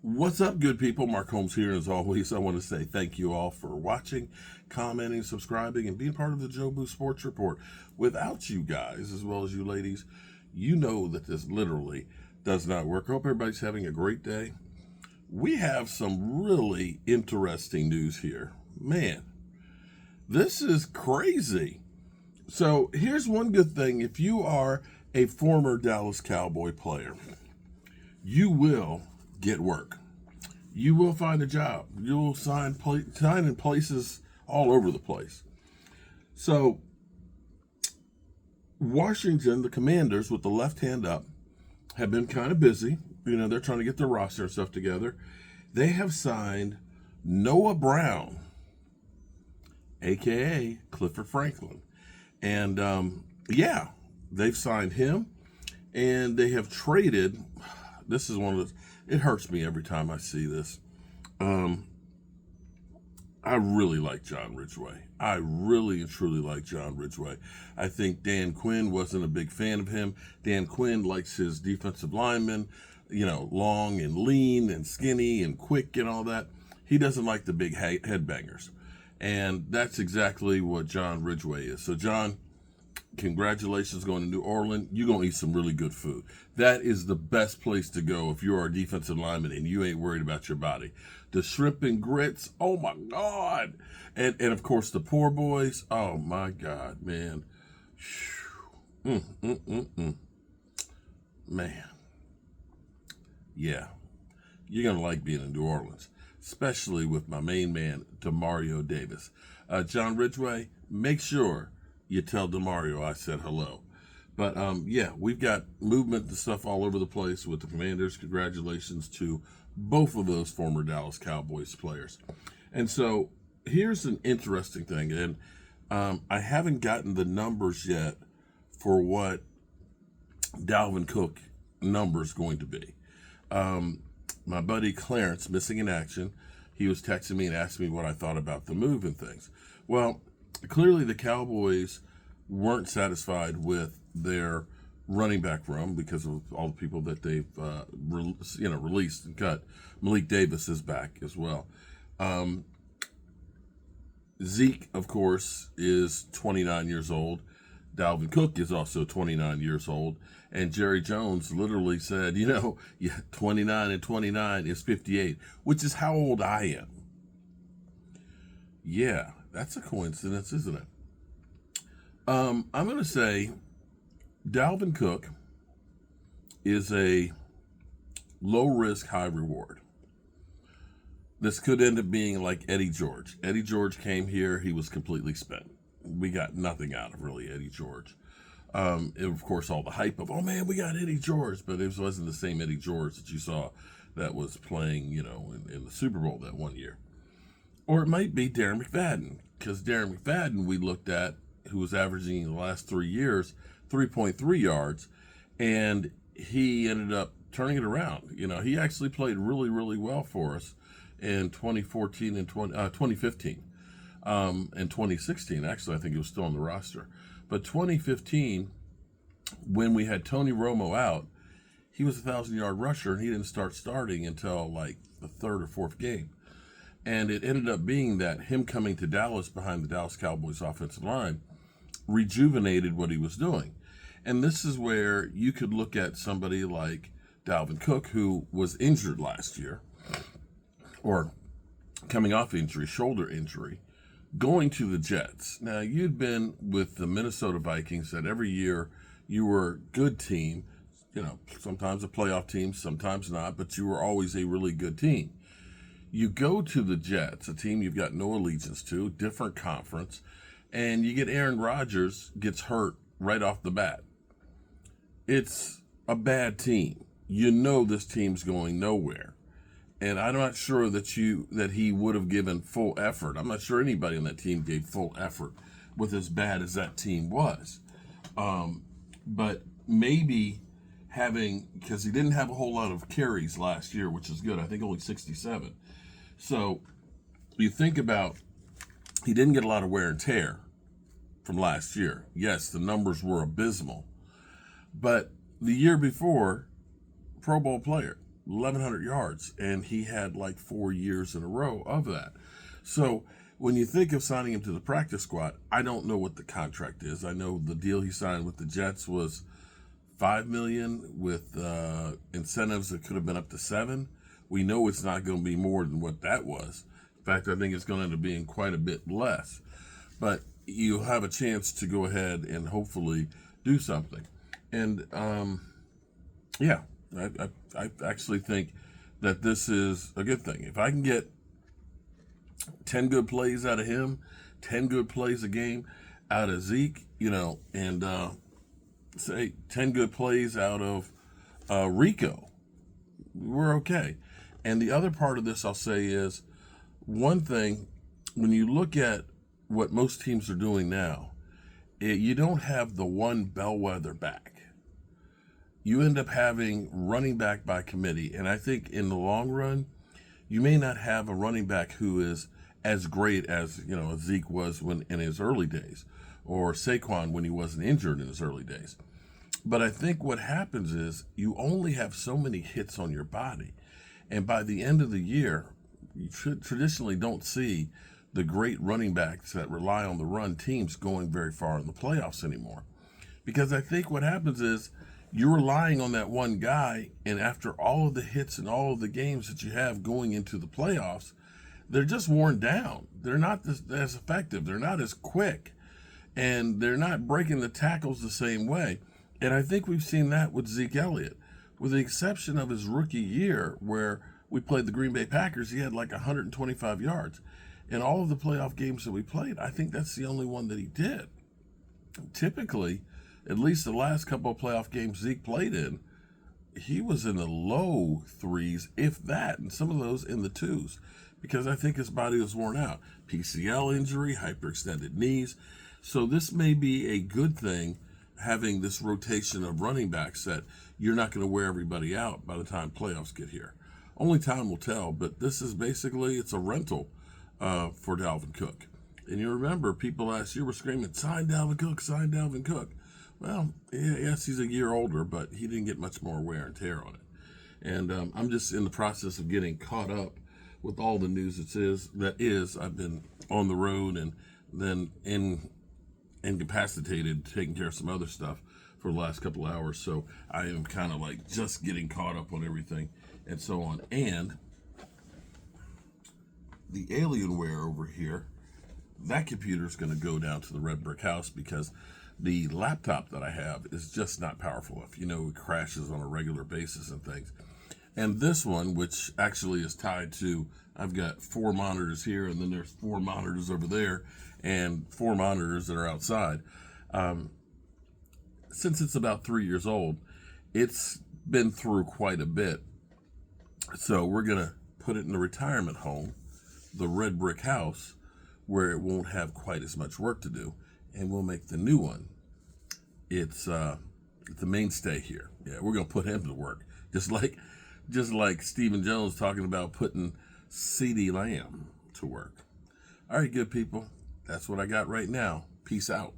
What's up, good people? Mark Holmes here. As always, I want to say thank you all for watching, commenting, subscribing, and being part of the Joe Boo Sports Report. Without you guys, as well as you ladies, you know that this literally does not work. I hope everybody's having a great day. We have some really interesting news here. Man, this is crazy. So here's one good thing. If you are a former Dallas Cowboy player, you will get work. You will find a job. You will sign in places all over the place. So Washington, the Commanders, with the left hand up, have been kind of busy. You know, they're trying to get their roster and stuff together. They have signed Noah Brown, a.k.a. Clifford Franklin. And, they've signed him. And they have traded. This is one of those. It hurts me every time I see this. I really like John Ridgeway. I really and truly like John Ridgeway. I think Dan Quinn wasn't a big fan of him. Dan Quinn likes his defensive linemen, long and lean and skinny and quick and all that. He doesn't like the big headbangers. And that's exactly what John Ridgeway is. So, John, congratulations going to New Orleans. You're going to eat some really good food. That is the best place to go if you're a defensive lineman and you ain't worried about your body. The shrimp and grits, oh my God. And of course, the poor boys, oh my God, man. Man. Yeah. You're going to like being in New Orleans, especially with my main man, Demario Davis. John Ridgeway, make sure you tell Demario I said hello. But, we've got movement and stuff all over the place with the Commanders. Congratulations to both of those former Dallas Cowboys players. And so here's an interesting thing. And I haven't gotten the numbers yet for what Dalvin Cook number is going to be. My buddy Clarence, missing in action, he was texting me and asking me what I thought about the move and things. Well, clearly the Cowboys weren't satisfied with their running back room because of all the people that they've released and cut. Malik Davis is back as well. Zeke, of course, is 29 years old. Dalvin Cook is also 29 years old. And Jerry Jones literally said, 29 and 29 is 58, which is how old I am. Yeah, that's a coincidence, isn't it? I'm going to say Dalvin Cook is a low risk, high reward. This could end up being like Eddie George. Eddie George came here. He was completely spent. We got nothing out of really Eddie George. And of course, all the hype of, oh man, we got Eddie George, but it wasn't the same Eddie George that you saw that was playing, in the Super Bowl that one year. Or it might be Darren McFadden, because Darren McFadden we looked at, who was averaging in the last 3 years 3.3 yards, and he ended up turning it around. He actually played really, really well for us in 2014 and 2015. And 2016, actually, I think he was still on the roster. But 2015, when we had Tony Romo out, he was a 1,000-yard rusher, and he didn't start starting until like the third or fourth game. And it ended up being that him coming to Dallas behind the Dallas Cowboys offensive line rejuvenated what he was doing. And this is where you could look at somebody like Dalvin Cook, who was injured last year, or coming off injury, shoulder injury, going to the Jets. Now, you'd been with the Minnesota Vikings that every year you were a good team, sometimes a playoff team, sometimes not, but you were always a really good team. You go to the Jets, a team you've got no allegiance to, different conference, and you get Aaron Rodgers gets hurt right off the bat. It's a bad team. This team's going nowhere. And I'm not sure that he would have given full effort. I'm not sure anybody on that team gave full effort with as bad as that team was. But maybe because he didn't have a whole lot of carries last year, which is good. I think only 67. So you think about, he didn't get a lot of wear and tear from last year. Yes, the numbers were abysmal. But the year before, Pro Bowl player. 1,100 yards, and he had like 4 years in a row of that. So when you think of signing him to the practice squad, I don't know what the contract is. I know the deal he signed with the Jets was $5 million with incentives that could have been up to $7 million. We know it's not going to be more than what that was. In fact, I think it's going to end up being quite a bit less. But you have a chance to go ahead and hopefully do something. And yeah, I actually think that this is a good thing. If I can get 10 good plays out of him, 10 good plays a game out of Zeke, and say 10 good plays out of Rico, we're okay. And the other part of this I'll say is, one thing, when you look at what most teams are doing now, you don't have the one bellwether back. You end up having running back by committee. And I think in the long run, you may not have a running back who is as great as, Zeke was when in his early days, or Saquon when he wasn't injured in his early days. But I think what happens is you only have so many hits on your body. And by the end of the year, you traditionally don't see the great running backs that rely on the run teams going very far in the playoffs anymore. Because I think what happens is you're relying on that one guy, and after all of the hits and all of the games that you have going into the playoffs, they're just worn down. They're not as effective. They're not as quick. And they're not breaking the tackles the same way. And I think we've seen that with Zeke Elliott. With the exception of his rookie year, where we played the Green Bay Packers, he had like 125 yards. In all of the playoff games that we played, I think that's the only one that he did. Typically, at least the last couple of playoff games Zeke played in, he was in the low threes, if that, and some of those in the twos, because I think his body was worn out. PCL injury, hyperextended knees. So this may be a good thing, having this rotation of running backs, that you're not going to wear everybody out by the time playoffs get here. Only time will tell, but this is basically, it's a rental for Dalvin Cook. And you remember, people last year were screaming, sign Dalvin Cook, sign Dalvin Cook. Well, yes, he's a year older, but he didn't get much more wear and tear on it. And I'm just in the process of getting caught up with all the news that is. I've been on the road and then incapacitated, taking care of some other stuff for the last couple of hours. So I am kind of like just getting caught up on everything and so on. And the Alienware over here, that computer is going to go down to the red brick house, because the laptop that I have is just not powerful enough. It crashes on a regular basis and things. And this one, which actually is tied to, I've got 4 monitors here, and then there's 4 monitors over there, and 4 monitors that are outside. Since it's about 3 years old, it's been through quite a bit. So we're going to put it in a retirement home, the red brick house, where it won't have quite as much work to do. And we'll make the new one. It's the mainstay here. Yeah, we're going to put him to work. Just like Stephen Jones talking about putting CeeDee Lamb to work. All right, good people. That's what I got right now. Peace out.